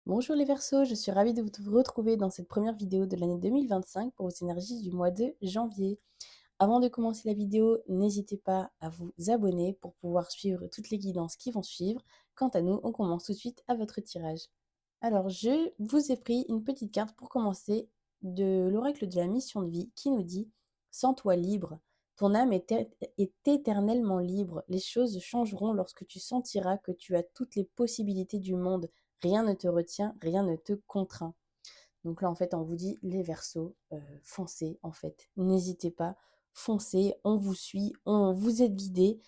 Bonjour les Verseaux, je suis ravie de vous retrouver dans cette première vidéo de l'année 2025 pour vos énergies du mois de janvier. Avant de commencer la vidéo, n'hésitez pas à vous abonner pour pouvoir suivre toutes les guidances qui vont suivre. Quant à nous, on commence tout de suite à votre tirage. Alors, je vous ai pris une petite carte pour commencer de l'oracle de la mission de vie qui nous dit: Sens-toi libre. Ton âme est éternellement libre. Les choses changeront lorsque tu sentiras que tu as toutes les possibilités du monde. Rien ne te retient, rien ne te contraint. Donc là, en fait, on vous dit, les Verseaux, foncez, en fait. N'hésitez pas, foncez, on vous suit, on vous êtes guidé.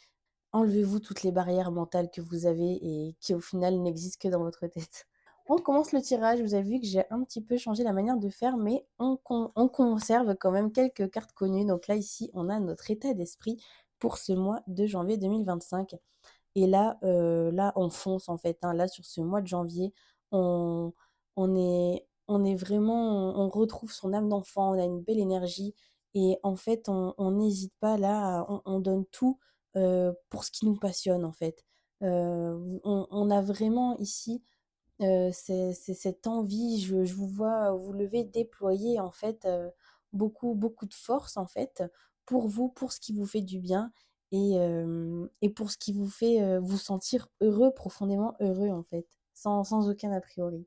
Enlevez-vous toutes les barrières mentales que vous avez et qui, au final, n'existent que dans votre tête. On commence le tirage. Vous avez vu que j'ai un petit peu changé la manière de faire, mais on conserve quand même quelques cartes connues. Donc là, ici, on a notre état d'esprit pour ce mois de janvier 2025. Et là, on fonce en fait, hein. Là, sur ce mois de janvier, on, on est vraiment, on retrouve son âme d'enfant, on a une belle énergie. Et en fait, on n'hésite pas là, on donne tout pour ce qui nous passionne en fait. On a vraiment ici c'est cette envie, je vous vois vous lever, déployer en fait beaucoup, beaucoup de force en fait pour vous, pour ce qui vous fait du bien et pour ce qui vous fait vous sentir heureux, profondément heureux en fait, sans aucun a priori.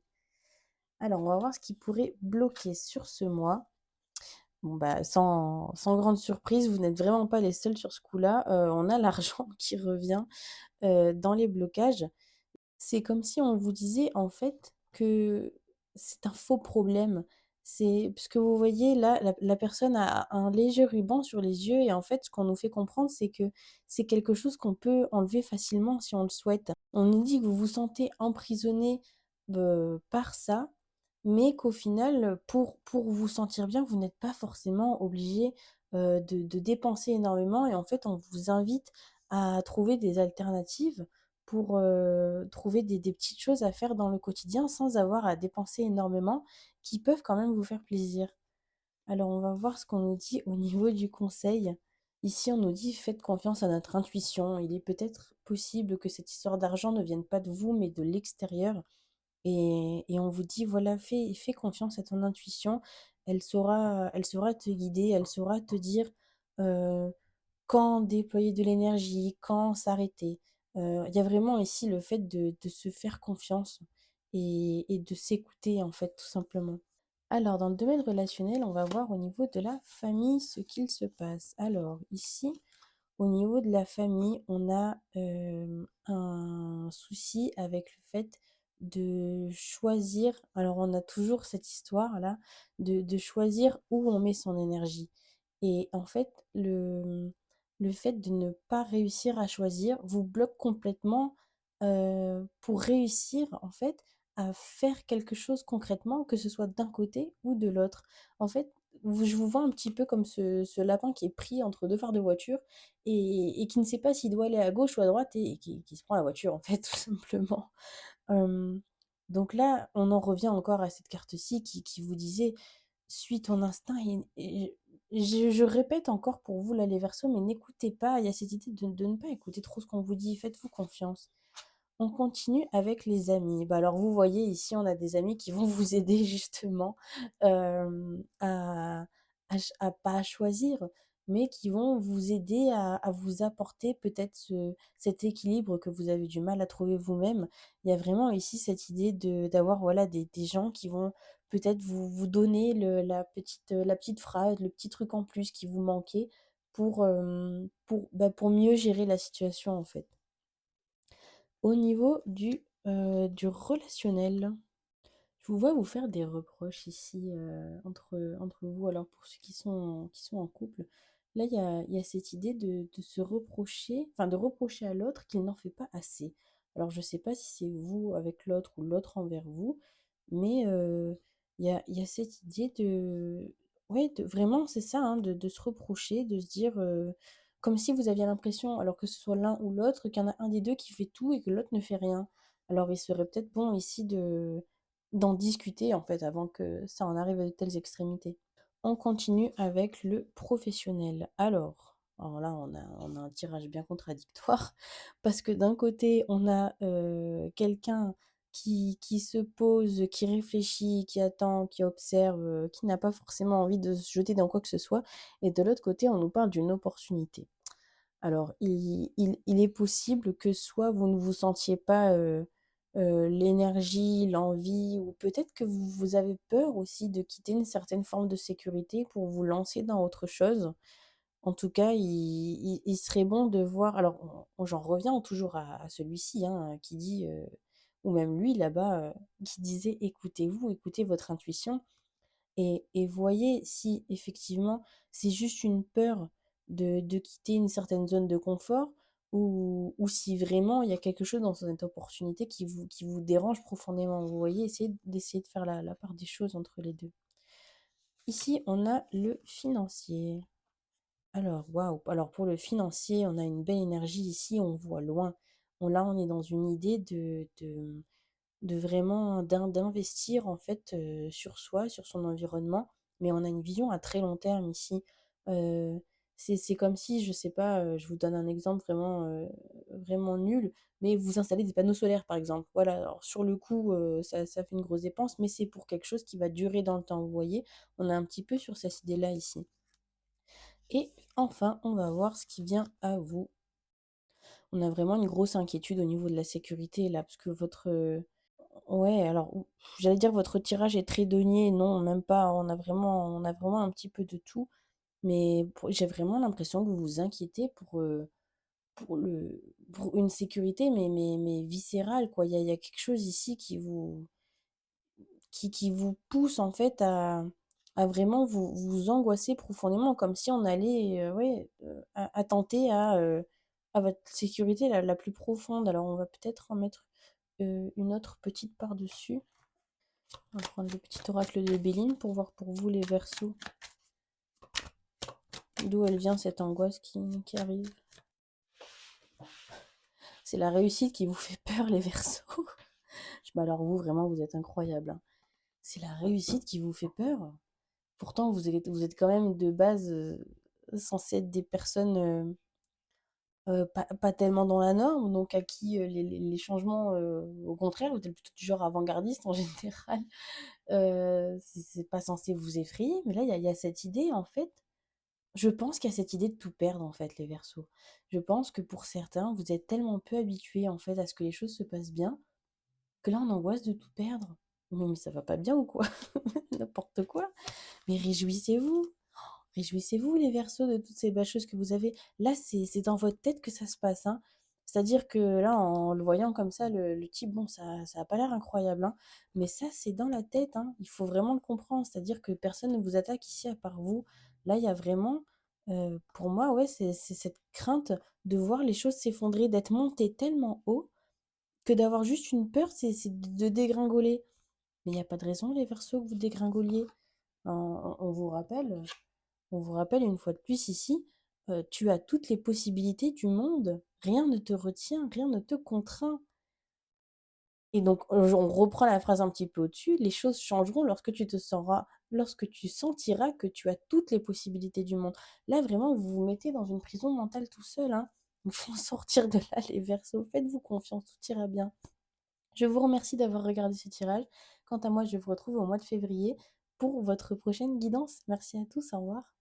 Alors, on va voir ce qui pourrait bloquer sur ce mois. Bon, bah, sans grande surprise, vous n'êtes vraiment pas les seuls sur ce coup-là. On a l'argent qui revient dans les blocages. C'est comme si on vous disait en fait que c'est un faux problème. C'est parce que vous voyez là, la personne a un léger ruban sur les yeux et en fait, ce qu'on nous fait comprendre, c'est que c'est quelque chose qu'on peut enlever facilement si on le souhaite. On nous dit que vous vous sentez emprisonné par ça, mais qu'au final, pour vous sentir bien, vous n'êtes pas forcément obligé de dépenser énormément et en fait, on vous invite à trouver des alternatives pour trouver des petites choses à faire dans le quotidien sans avoir à dépenser énormément, qui peuvent quand même vous faire plaisir. Alors on va voir ce qu'on nous dit au niveau du conseil. Ici on nous dit: «Faites confiance à notre intuition. Il est peut-être possible que cette histoire d'argent ne vienne pas de vous, mais de l'extérieur» et on vous dit: «Voilà, fais confiance à ton intuition. Elle saura te guider, elle saura te dire, heu, quand déployer de l'énergie, quand s'arrêter. Il y a vraiment ici le fait de se faire confiance et de s'écouter, en fait, tout simplement. Alors, dans le domaine relationnel, on va voir au niveau de la famille ce qu'il se passe. Alors, ici, au niveau de la famille, on a un souci avec le fait de choisir. Alors, on a toujours cette histoire-là de choisir où on met son énergie. Et en fait, le fait de ne pas réussir à choisir vous bloque complètement pour réussir, en fait, à faire quelque chose concrètement, que ce soit d'un côté ou de l'autre. En fait, je vous vois un petit peu comme ce lapin qui est pris entre deux phares de voiture et qui ne sait pas s'il doit aller à gauche ou à droite et qui se prend la voiture, en fait, tout simplement. Hem, donc là, on en revient encore à cette carte-ci qui vous disait: «Suis ton instinct» et je répète encore pour vous là, les Verseaux, mais n'écoutez pas, il y a cette idée de ne pas écouter trop ce qu'on vous dit, faites-vous confiance. On continue avec les amis. Bah, alors vous voyez ici, on a des amis qui vont vous aider justement, à pas à choisir, mais qui vont vous aider à vous apporter peut-être cet équilibre que vous avez du mal à trouver vous-même. Il y a vraiment ici cette idée d'avoir voilà des gens qui vont peut-être vous donner la petite phrase, le petit truc en plus qui vous manquait pour mieux gérer la situation en fait. Au niveau du relationnel, je vous vois vous faire des reproches ici, entre vous. Alors pour ceux qui sont en couple, là il y a cette idée de se reprocher, enfin de reprocher à l'autre qu'il n'en fait pas assez. Alors je sais pas si c'est vous avec l'autre ou l'autre envers vous, mais il y a cette idée de ouais, de vraiment c'est ça, hein, de se reprocher, de se dire, comme si vous aviez l'impression, alors que ce soit l'un ou l'autre, qu'il y en a un des 2 qui fait tout et que l'autre ne fait rien. Alors il serait peut-être bon ici d'en discuter en fait avant que ça en arrive à de telles extrémités. On continue avec le professionnel. Alors là on a un tirage bien contradictoire parce que d'un côté on a quelqu'un qui se pose, qui réfléchit, qui attend, qui observe, qui n'a pas forcément envie de se jeter dans quoi que ce soit. Et de l'autre côté, on nous parle d'une opportunité. Alors, il est possible que soit vous ne vous sentiez pas l'énergie, l'envie, ou peut-être que vous avez peur aussi de quitter une certaine forme de sécurité pour vous lancer dans autre chose. En tout cas, il serait bon de voir. Alors, j'en reviens toujours à celui-ci, hein, qui dit, ou même lui là-bas, qui disait écoutez-vous, écoutez votre intuition. Et voyez si effectivement c'est juste une peur de quitter une certaine zone de confort, ou si vraiment il y a quelque chose dans cette opportunité qui vous dérange profondément. Vous voyez, d'essayer de faire la part des choses entre les deux. Ici, on a le financier. Alors, waouh! Alors pour le financier, on a une belle énergie ici, on voit loin. Là, on est dans une idée de vraiment d'investir en fait sur soi, sur son environnement, mais on a une vision à très long terme ici. Euh, c'est comme si, je sais pas, je vous donne un exemple vraiment nul, mais vous installez des panneaux solaires par exemple. Voilà, alors sur le coup, ça fait une grosse dépense, mais c'est pour quelque chose qui va durer dans le temps. Vous voyez, on est un petit peu sur cette idée-là ici. Et enfin, on va voir ce qui vient à vous. On a vraiment une grosse inquiétude au niveau de la sécurité là, parce que ouais, alors, j'allais dire votre tirage est très denier, non, même pas, on a vraiment un petit peu de tout, mais j'ai vraiment l'impression que vous vous inquiétez pour pour une sécurité, mais viscérale, quoi. Il y a quelque chose ici qui vous pousse, en fait, à vraiment vous angoisser profondément, comme si on allait, ouais, attenter à votre sécurité la plus profonde. Alors, on va peut-être en mettre une autre petite par-dessus. On va prendre le petit oracle de Béline pour voir pour vous les Verseaux, d'où elle vient cette angoisse qui arrive. C'est la réussite qui vous fait peur, les Verseaux. Alors vous, vraiment, vous êtes incroyable, hein. C'est la réussite qui vous fait peur. Pourtant, vous êtes quand même de base censés être des personnes pas tellement dans la norme, donc à qui les changements, au contraire, vous êtes plutôt du genre avant-gardiste en général. C'est pas censé vous effrayer, mais là, il y a cette idée, en fait. Je pense qu'il y a cette idée de tout perdre, en fait, les Verseaux. Je pense que pour certains, vous êtes tellement peu habitués, en fait, à ce que les choses se passent bien, que là, on angoisse de tout perdre. Mais ça va pas bien ou quoi? N'importe quoi. Mais réjouissez-vous. Réjouissez-vous, les Verseaux, de toutes ces belles choses que vous avez. Là, c'est dans votre tête que ça se passe, hein. C'est-à-dire que là, en le voyant comme ça, le type, bon, ça a pas l'air incroyable, hein. Mais ça, c'est dans la tête, hein. Il faut vraiment le comprendre. C'est-à-dire que personne ne vous attaque ici à part vous. Là, il y a vraiment, pour moi, ouais, c'est cette crainte de voir les choses s'effondrer, d'être monté tellement haut que d'avoir juste une peur, c'est de dégringoler. Mais il n'y a pas de raison, les Verseaux, que vous dégringoliez. On vous rappelle. On vous rappelle une fois de plus ici, tu as toutes les possibilités du monde. Rien ne te retient, rien ne te contraint. Et donc, on reprend la phrase un petit peu au-dessus, les choses changeront lorsque tu sentiras que tu as toutes les possibilités du monde. Là, vraiment, vous vous mettez dans une prison mentale tout seul, hein. Il faut en sortir de là, les Verseaux. Faites-vous confiance, tout ira bien. Je vous remercie d'avoir regardé ce tirage. Quant à moi, je vous retrouve au mois de février pour votre prochaine guidance. Merci à tous, au revoir.